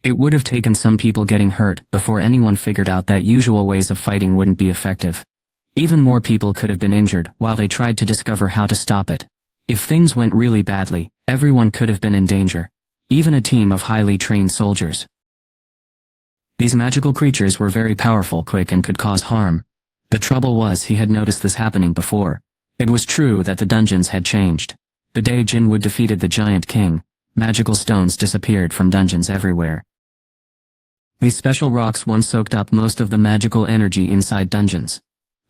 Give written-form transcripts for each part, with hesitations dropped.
It would have taken some people getting hurt before anyone figured out that usual ways of fighting wouldn't be effective. Even more people could have been injured while they tried to discover how to stop it. If things went really badly, everyone could have been in danger. Even a team of highly trained soldiers. These magical creatures were very powerful, quick, and could cause harm. The trouble was he had noticed this happening before. It was true that the dungeons had changed. The day Jinwoo defeated the Giant King, magical stones disappeared from dungeons everywhere. These special rocks once soaked up most of the magical energy inside dungeons.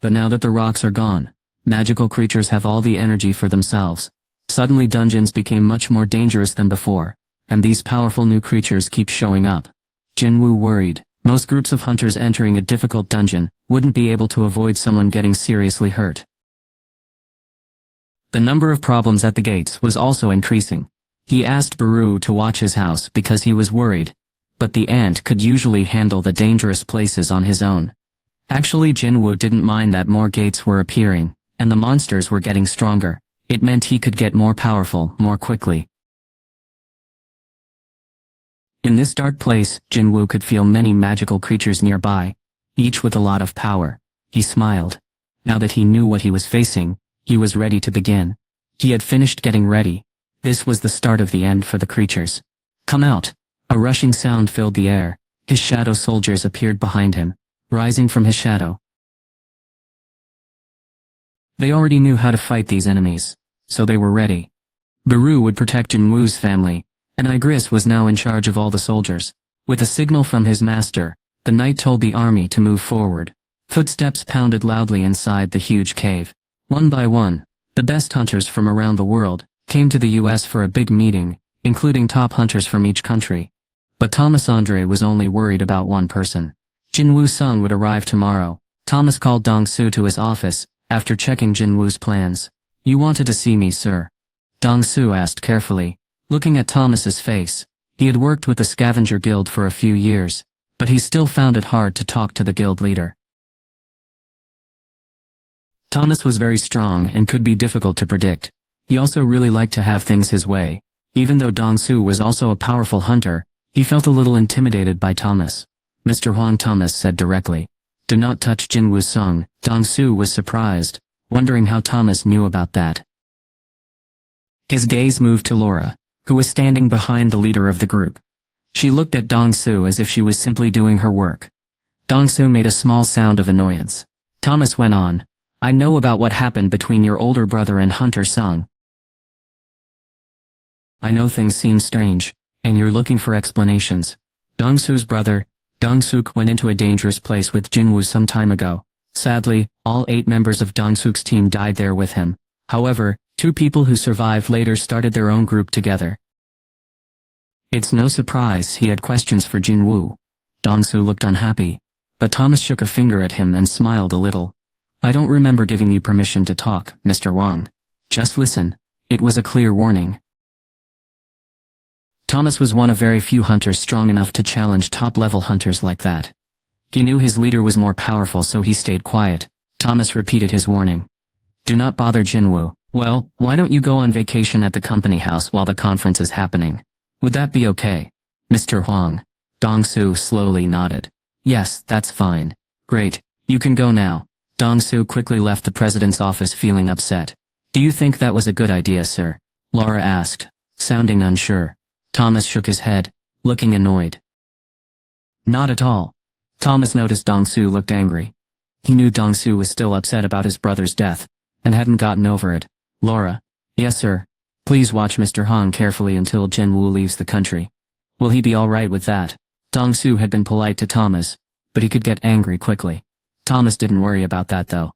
But now that the rocks are gone, magical creatures have all the energy for themselves. Suddenly dungeons became much more dangerous than before, and these powerful new creatures keep showing up. Jinwoo worried. Most groups of hunters entering a difficult dungeon wouldn't be able to avoid someone getting seriously hurt. The number of problems at the gates was also increasing. He asked Baru to watch his house because he was worried, but the ant could usually handle the dangerous places on his own. Actually, Jinwoo didn't mind that more gates were appearing, and the monsters were getting stronger. It meant he could get more powerful more quickly. In this dark place, Jinwoo could feel many magical creatures nearby, each with a lot of power. He smiled. Now that he knew what he was facing, he was ready to begin. He had finished getting ready. This was the start of the end for the creatures. Come out! A rushing sound filled the air. His shadow soldiers appeared behind him, rising from his shadow. They already knew how to fight these enemies, so they were ready. Baru would protect Jinwoo's family, and Igris was now in charge of all the soldiers. With a signal from his master, the knight told the army to move forward. Footsteps pounded loudly inside the huge cave. One by one, the best hunters from around the world came to the US for a big meeting, including top hunters from each country. But Thomas Andre was only worried about one person. Jinwoo Sung would arrive tomorrow. Thomas called Dong-soo to his office, after checking Jinwoo's plans. You wanted to see me, sir? Dong-soo asked carefully, looking at Thomas's face. He had worked with the scavenger guild for a few years, but he still found it hard to talk to the guild leader. Thomas was very strong and could be difficult to predict. He also really liked to have things his way. Even though Dong-soo was also a powerful hunter, he felt a little intimidated by Thomas. Mr. Huang, Thomas said directly. Do not touch Jinwoo Sung. Dong-soo was surprised, wondering how Thomas knew about that. His gaze moved to Laura, who was standing behind the leader of the group. She looked at Dong-soo as if she was simply doing her work. Dong-soo made a small sound of annoyance. Thomas went on. I know about what happened between your older brother and Hunter Sung. I know things seem strange, and you're looking for explanations. Dong-soo's brother, Dong-suk, went into a dangerous place with Jinwoo some time ago. Sadly, all 8 members of Dong-suk's team died there with him. However, 2 people who survived later started their own group together. It's no surprise he had questions for Jinwoo. Dong-soo looked unhappy, but Thomas shook a finger at him and smiled a little. I don't remember giving you permission to talk, Mr. Wang. Just listen. It was a clear warning. Thomas was one of very few hunters strong enough to challenge top-level hunters like that. He knew his leader was more powerful, so he stayed quiet. Thomas repeated his warning. Do not bother Jinwoo. Well, why don't you go on vacation at the company house while the conference is happening? Would that be okay? Mr. Huang. Dong-soo slowly nodded. Yes, that's fine. Great, you can go now. Dong-soo quickly left the president's office feeling upset. Do you think that was a good idea, sir? Laura asked, sounding unsure. Thomas shook his head, looking annoyed. Not at all. Thomas noticed Dong-soo looked angry. He knew Dong-soo was still upset about his brother's death, and hadn't gotten over it. Laura. Yes, sir. Please watch Mr. Hong carefully until Jinwoo leaves the country. Will he be alright with that? Dong-soo had been polite to Thomas, but he could get angry quickly. Thomas didn't worry about that though.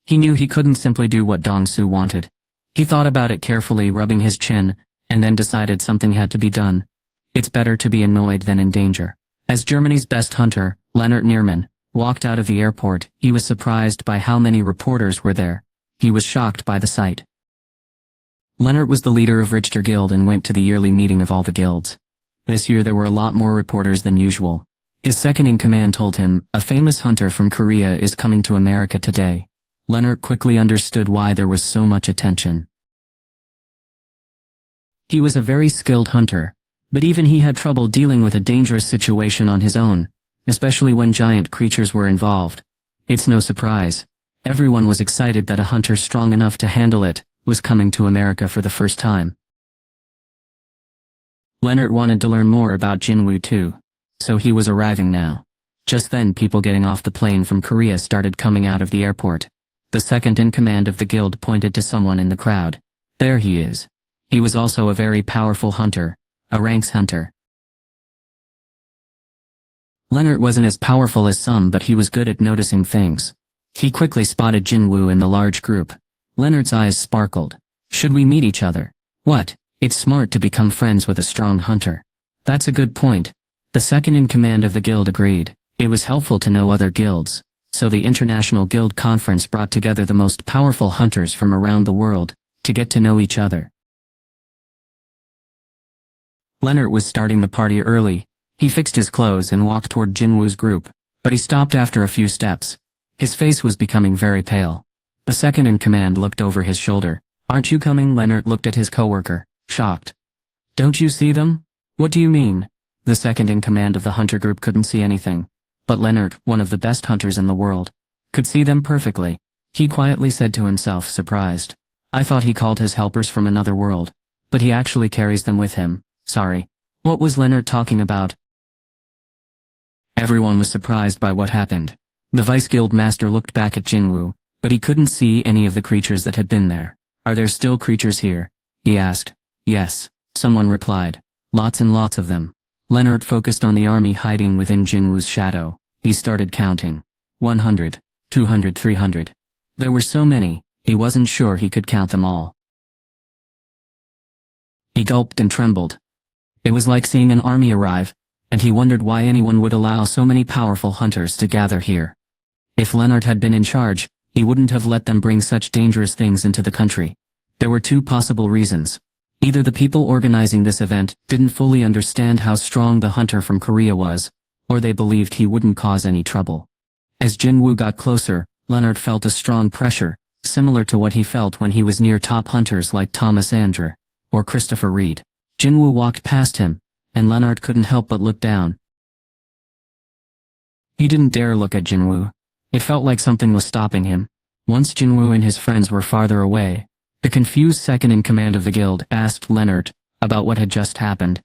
He knew he couldn't simply do what Dong-soo wanted. He thought about it carefully, rubbing his chin, and then decided something had to be done. It's better to be annoyed than in danger. As Germany's best hunter, Leonard Neerman, walked out of the airport, he was surprised by how many reporters were there. He was shocked by the sight. Leonard was the leader of Richter Guild and went to the yearly meeting of all the guilds. This year there were a lot more reporters than usual. His second-in-command told him, a famous hunter from Korea is coming to America today. Leonard quickly understood why there was so much attention. He was a very skilled hunter, But even he had trouble dealing with a dangerous situation on his own, especially when giant creatures were involved. It's no surprise. Everyone was excited that a hunter strong enough to handle it was coming to America for the first time. Leonard wanted to learn more about Jinwoo too, so he was arriving now. Just then people getting off the plane from Korea started coming out of the airport. The second in command of the guild pointed to someone in the crowd. There he is. He was also a very powerful hunter, a ranks hunter. Leonard wasn't as powerful as some, but he was good at noticing things. He quickly spotted Jinwoo in the large group. Leonard's eyes sparkled. Should we meet each other? What? It's smart to become friends with a strong hunter. That's a good point. The second in command of the guild agreed. It was helpful to know other guilds, so the International Guild Conference brought together the most powerful hunters from around the world to get to know each other. Leonard was starting the party early. He fixed his clothes and walked toward Jinwoo's group, but he stopped after a few steps. His face was becoming very pale. The second in command looked over his shoulder. Aren't you coming? Leonard looked at his coworker, shocked. Don't you see them? What do you mean? The second in command of the hunter group couldn't see anything. But Leonard, one of the best hunters in the world, could see them perfectly. He quietly said to himself, surprised. I thought he called his helpers from another world, but he actually carries them with him. Sorry. What was Leonard talking about? Everyone was surprised by what happened. The vice guild master looked back at Jinwoo, but he couldn't see any of the creatures that had been there. Are there still creatures here? He asked. Yes, someone replied. Lots and lots of them. Leonard focused on the army hiding within Jinwoo's shadow. He started counting. 100, 200, 300. There were so many, he wasn't sure he could count them all. He gulped and trembled. It was like seeing an army arrive, and he wondered why anyone would allow so many powerful hunters to gather here. If Leonard had been in charge, he wouldn't have let them bring such dangerous things into the country. There were two possible reasons. Either the people organizing this event didn't fully understand how strong the hunter from Korea was, or they believed he wouldn't cause any trouble. As Jinwoo got closer, Leonard felt a strong pressure, similar to what he felt when he was near top hunters like Thomas Andrew or Christopher Reed. Jinwoo walked past him, and Leonard couldn't help but look down. He didn't dare look at Jinwoo. It felt like something was stopping him. Once Jinwoo and his friends were farther away, the confused second in command of the guild asked Leonard about what had just happened.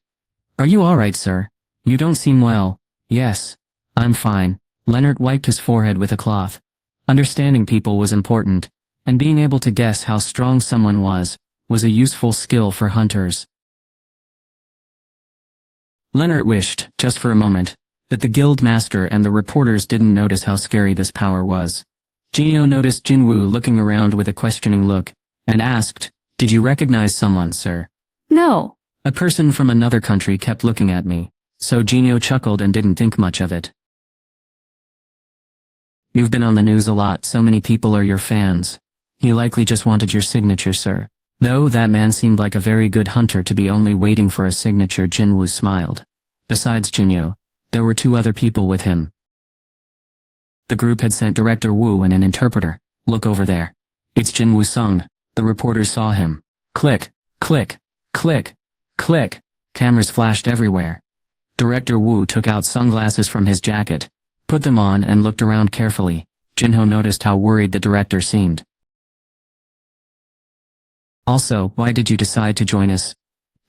Are you alright, sir? You don't seem well. Yes, I'm fine. Leonard wiped his forehead with a cloth. Understanding people was important, and being able to guess how strong someone was a useful skill for hunters. Leonard wished, just for a moment, that the guild master and the reporters didn't notice how scary this power was. Jinho noticed Jinwoo looking around with a questioning look, and asked, Did you recognize someone, sir? No. A person from another country kept looking at me, so Jinho chuckled and didn't think much of it. You've been on the news a lot, so many people are your fans. He likely just wanted your signature, sir. Though that man seemed like a very good hunter to be only waiting for a signature. Jinwoo smiled. Besides Jinho, there were two other people with him. The group had sent Director Wu and an interpreter. Look over there. It's Jinwoo Sung. The reporters saw him. Click, click, click, click. Cameras flashed everywhere. Director Wu took out sunglasses from his jacket, put them on and looked around carefully. Jinho noticed how worried the director seemed. Also, why did you decide to join us?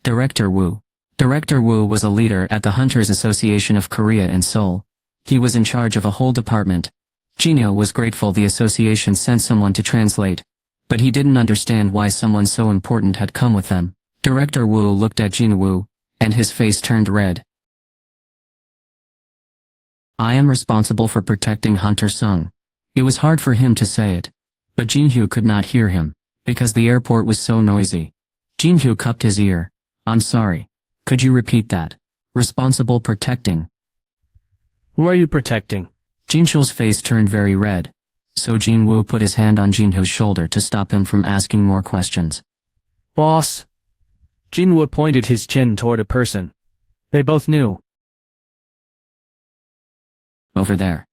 Director Wu. Director Wu was a leader at the Hunters Association of Korea in Seoul. He was in charge of a whole department. Jinho was grateful the association sent someone to translate, but he didn't understand why someone so important had come with them. Director Wu looked at Jinwoo, and his face turned red. I am responsible for protecting Hunter Sung. It was hard for him to say it, but Jinhyo could not hear him, because the airport was so noisy. Jinhyo cupped his ear. I'm sorry. Could you repeat that? Responsible protecting. Who are you protecting? Jinhyo's face turned very red, so Jinwoo put his hand on Jinhyo's shoulder to stop him from asking more questions. Boss. Jinwoo pointed his chin toward a person. They both knew. Over there.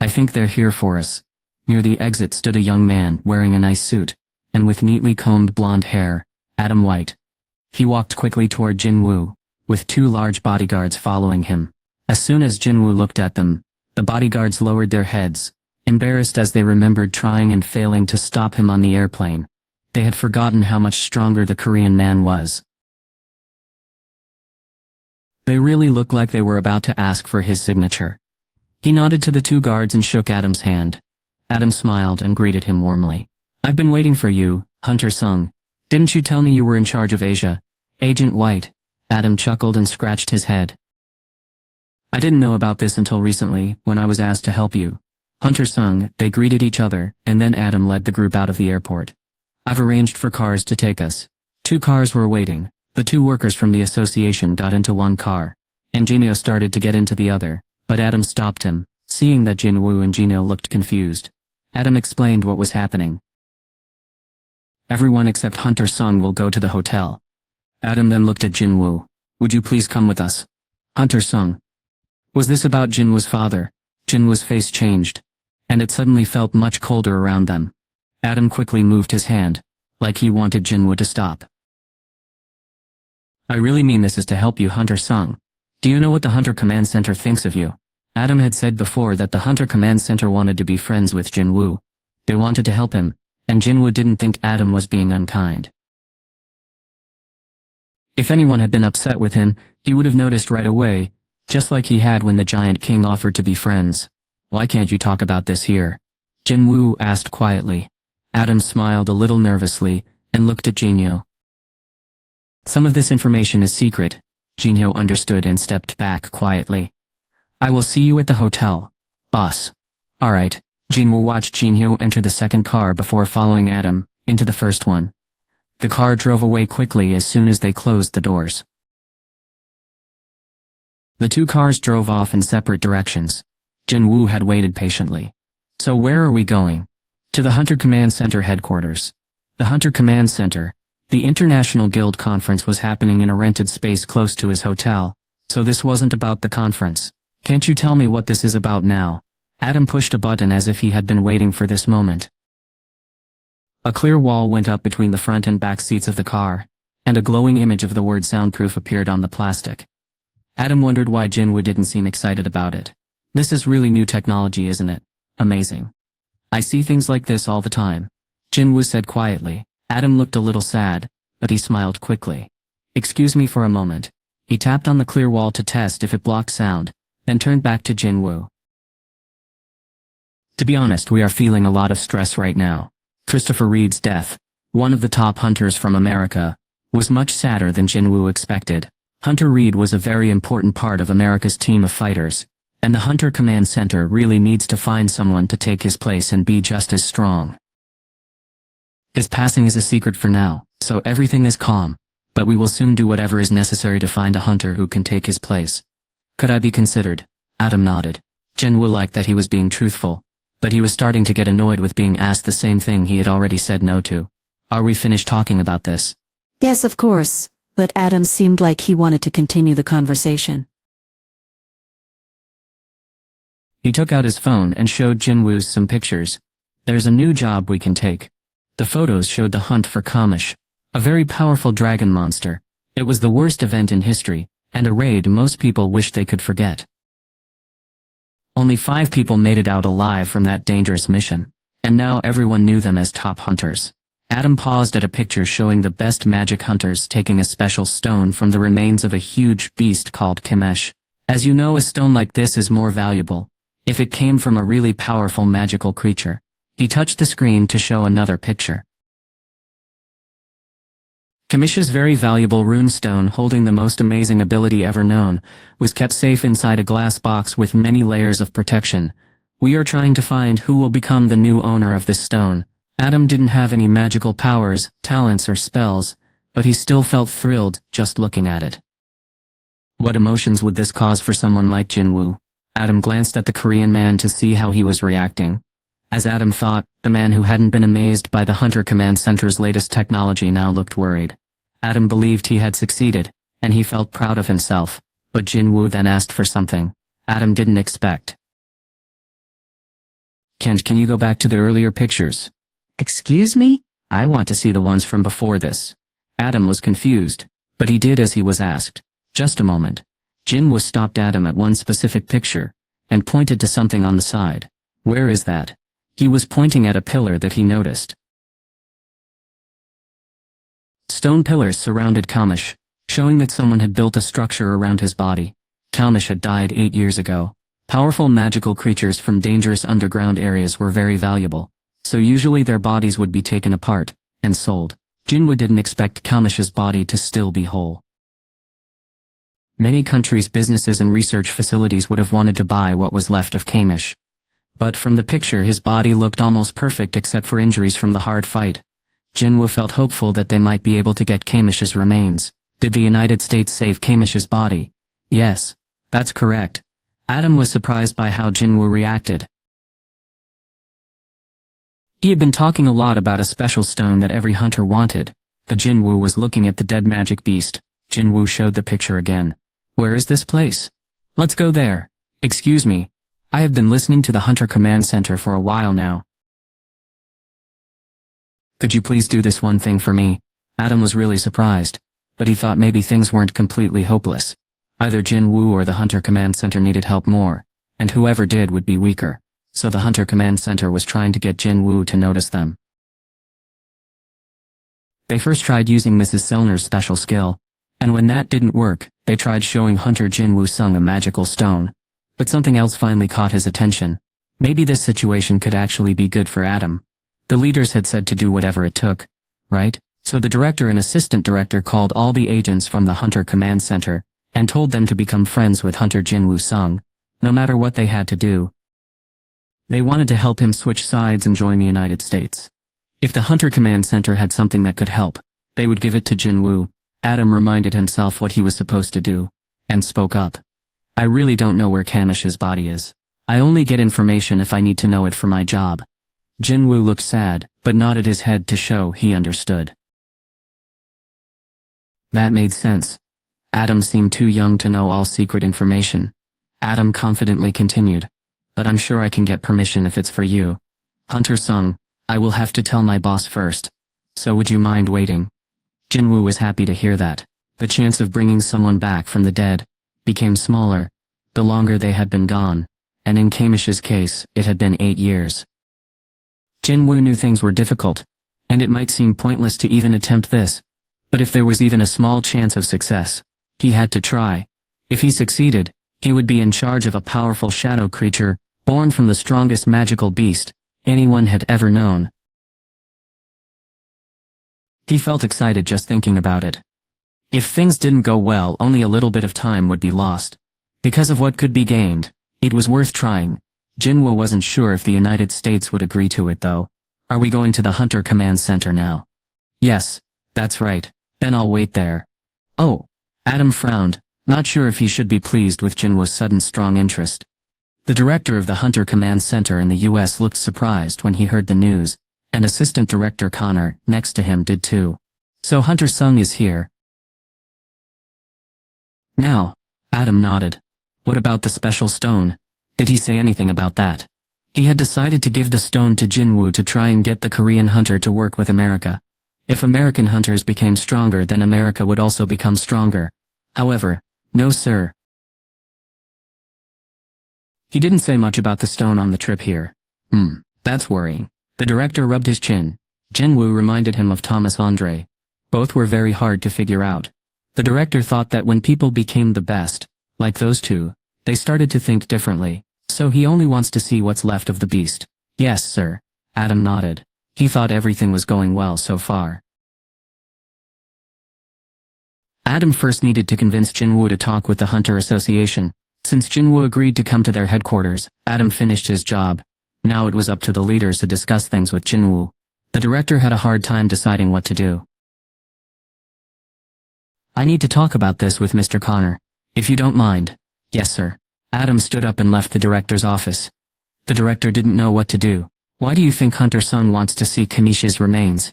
I think they're here for us. Near the exit stood a young man wearing a nice suit, and with neatly combed blonde hair, Adam White. He walked quickly toward Jinwoo. with 2 large bodyguards following him. As soon as Jinwoo looked at them, the bodyguards lowered their heads, embarrassed as they remembered trying and failing to stop him on the airplane. They had forgotten how much stronger the Korean man was. They really looked like they were about to ask for his signature. He nodded to the 2 guards and shook Adam's hand. Adam smiled and greeted him warmly. "I've been waiting for you, Hunter Sung. Didn't you tell me you were in charge of Asia? Agent White." Adam chuckled and scratched his head. "I didn't know about this until recently, when I was asked to help you. Hunter Sung." They greeted each other, and then Adam led the group out of the airport. "I've arranged for cars to take us." 2 cars were waiting. The 2 workers from the association got into one car, and Jinwoo started to get into the other, but Adam stopped him, seeing that Jinwoo and Jinwoo looked confused. Adam explained what was happening. "Everyone except Hunter Sung will go to the hotel." Adam then looked at Jinwoo. "Would you please come with us?" Hunter Sung. Was this about Jinwoo's father? Jinwoo's face changed, and it suddenly felt much colder around them. Adam quickly moved his hand, like he wanted Jinwoo to stop. "I really mean this is to help you, Hunter Sung. Do you know what the Hunter Command Center thinks of you?" Adam had said before that the Hunter Command Center wanted to be friends with Jinwoo. They wanted to help him, and Jinwoo didn't think Adam was being unkind. If anyone had been upset with him, he would have noticed right away, just like he had when the Giant King offered to be friends. "Why can't you talk about this here?" Jinwoo asked quietly. Adam smiled a little nervously, and looked at Jinwoo. "Some of this information is secret." Jinwoo understood and stepped back quietly. "I will see you at the hotel, boss." "Alright." Jinwoo watched Jinwoo enter the second car before following Adam into the first one. The car drove away quickly as soon as they closed the doors. The 2 cars drove off in separate directions. Jinwoo had waited patiently. "So where are we going?" "To the Hunter Command Center headquarters." The Hunter Command Center. The International Guild Conference was happening in a rented space close to his hotel, so this wasn't about the conference. "Can't you tell me what this is about now?" Adam pushed a button as if he had been waiting for this moment. A clear wall went up between the front and back seats of the car, and a glowing image of the word soundproof appeared on the plastic. Adam wondered why Jinwoo didn't seem excited about it. "This is really new technology, isn't it? Amazing. I see things like this all the time," Jinwoo said quietly. Adam looked a little sad, but he smiled quickly. "Excuse me for a moment." He tapped on the clear wall to test if it blocked sound, then turned back to Jinwoo. "To be honest, we are feeling a lot of stress right now. Christopher Reed's death, one of the top hunters from America, was much sadder than Jinwoo expected. Hunter Reed was a very important part of America's team of fighters, and the Hunter Command Center really needs to find someone to take his place and be just as strong. His passing is a secret for now, so everything is calm, but we will soon do whatever is necessary to find a hunter who can take his place. Could I be considered?" Adam nodded. Jinwoo liked that he was being truthful, but he was starting to get annoyed with being asked the same thing he had already said no to. "Are we finished talking about this?" Yes, of course, but Adam seemed like he wanted to continue the conversation. He took out his phone and showed Jinwoo some pictures. "There's a new job we can take." The photos showed the hunt for Kamish, a very powerful dragon monster. It was the worst event in history, and a raid most people wished they could forget. Only 5 people made it out alive from that dangerous mission, and now everyone knew them as top hunters. Adam paused at a picture showing the best magic hunters taking a special stone from the remains of a huge beast called Kamish. As you know, a stone like this is more valuable if it came from a really powerful magical creature. He touched the screen to show another picture. Kamish's very valuable runestone, holding the most amazing ability ever known, was kept safe inside a glass box with many layers of protection. "We are trying to find who will become the new owner of this stone." Adam didn't have any magical powers, talents or spells, but he still felt thrilled just looking at it. What emotions would this cause for someone like Jinwoo? Adam glanced at the Korean man to see how he was reacting. As Adam thought, the man who hadn't been amazed by the Hunter Command Center's latest technology now looked worried. Adam believed he had succeeded, and he felt proud of himself, but Jinwoo then asked for something Adam didn't expect. Can you go back to the earlier pictures?" "Excuse me? I want to see the ones from before this." Adam was confused, but he did as he was asked. Just a moment. Jinwoo stopped Adam at one specific picture, and pointed to something on the side. Where is that? He was pointing at a pillar that he noticed. Stone pillars surrounded Kamish, showing that someone had built a structure around his body. Kamish had died 8 years ago. Powerful magical creatures from dangerous underground areas were very valuable, so usually their bodies would be taken apart and sold. Jinwoo didn't expect Kamish's body to still be whole. Many countries' businesses and research facilities would have wanted to buy what was left of Kamish. But from the picture his body looked almost perfect except for injuries from the hard fight. Jinwoo felt hopeful that they might be able to get Kamish's remains. Did the United States save Kamish's body? Yes, that's correct. Adam was surprised by how Jinwoo reacted. He had been talking a lot about a special stone that every hunter wanted, but Jinwoo was looking at the dead magic beast. Jinwoo showed the picture again. Where is this place? Let's go there. Excuse me. I have been listening to the Hunter Command Center for a while now. Could you please do this one thing for me? Adam was really surprised, but he thought maybe things weren't completely hopeless. Either Jinwoo or the Hunter Command Center needed help more, and whoever did would be weaker, so the Hunter Command Center was trying to get Jinwoo to notice them. They first tried using Mrs. Selner's special skill, and when that didn't work, they tried showing Hunter Jinwoo Sung a magical stone. But something else finally caught his attention. Maybe this situation could actually be good for Adam. The leaders had said to do whatever it took, right? So the director and assistant director called all the agents from the Hunter Command Center, and told them to become friends with Hunter Jinwoo Sung, no matter what they had to do. They wanted to help him switch sides and join the United States. If the Hunter Command Center had something that could help, they would give it to Jinwoo. Adam reminded himself what he was supposed to do, and spoke up. I really don't know where Kamish's body is. I only get information if I need to know it for my job. Jinwoo looked sad, but nodded his head to show he understood. That made sense. Adam seemed too young to know all secret information. Adam confidently continued. But I'm sure I can get permission if it's for you. Hunter Sung, I will have to tell my boss first. So would you mind waiting? Jinwoo was happy to hear that. The chance of bringing someone back from the dead became smaller, the longer they had been gone, and in Kamish's case, it had been 8 years. Jinwoo knew things were difficult, and it might seem pointless to even attempt this, but if there was even a small chance of success, he had to try. If he succeeded, he would be in charge of a powerful shadow creature, born from the strongest magical beast anyone had ever known. He felt excited just thinking about it. If things didn't go well, only a little bit of time would be lost. Because of what could be gained, it was worth trying. Jinwoo wasn't sure if the United States would agree to it though. Are we going to the Hunter Command Center now? Yes, that's right. Then I'll wait there. Oh. Adam frowned, not sure if he should be pleased with Jinwoo's sudden strong interest. The director of the Hunter Command Center in the US looked surprised when he heard the news, and Assistant Director Connor, next to him, did too. So Hunter Sung is here. Now, Adam nodded. What about the special stone? Did he say anything about that? He had decided to give the stone to Jinwoo to try and get the Korean hunter to work with America. If American hunters became stronger, then America would also become stronger. However, no sir. He didn't say much about the stone on the trip here. That's worrying. The director rubbed his chin. Jinwoo reminded him of Thomas Andre. Both were very hard to figure out. The director thought that when people became the best, like those two, they started to think differently, so he only wants to see what's left of the beast. Yes, sir. Adam nodded. He thought everything was going well so far. Adam first needed to convince Jinwoo to talk with the Hunter Association. Since Jinwoo agreed to come to their headquarters, Adam finished his job. Now it was up to the leaders to discuss things with Jinwoo. The director had a hard time deciding what to do. I need to talk about this with Mr. Connor. If you don't mind. Yes, sir. Adam stood up and left the director's office. The director didn't know what to do. Why do you think Hunter Sung wants to see Kamish's remains?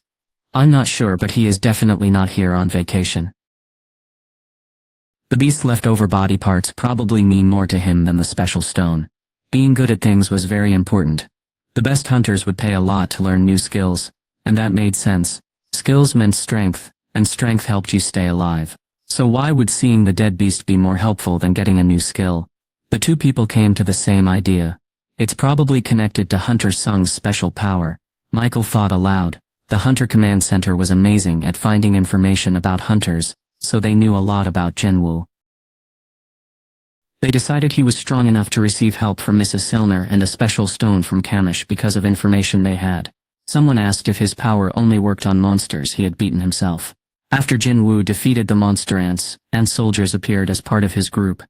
I'm not sure, but he is definitely not here on vacation. The beast's leftover body parts probably mean more to him than the special stone. Being good at things was very important. The best hunters would pay a lot to learn new skills, and that made sense. Skills meant strength, and strength helped you stay alive. So why would seeing the dead beast be more helpful than getting a new skill? The two people came to the same idea. It's probably connected to Hunter Sung's special power. Michael thought aloud. The Hunter Command Center was amazing at finding information about hunters, so they knew a lot about Jinwoo. They decided he was strong enough to receive help from Mrs. Silner and a special stone from Kamish because of information they had. Someone asked if his power only worked on monsters he had beaten himself. After Jinwoo defeated the monster ants, and soldiers appeared as part of his group.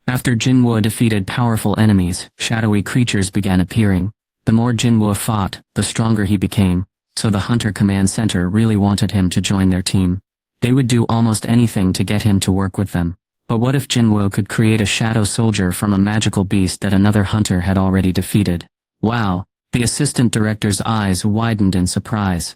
After Jinwoo defeated powerful enemies, shadowy creatures began appearing. The more Jinwoo fought, the stronger he became, so the Hunter Command Center really wanted him to join their team. They would do almost anything to get him to work with them. But what if Jinwoo could create a shadow soldier from a magical beast that another hunter had already defeated? Wow! The assistant director's eyes widened in surprise.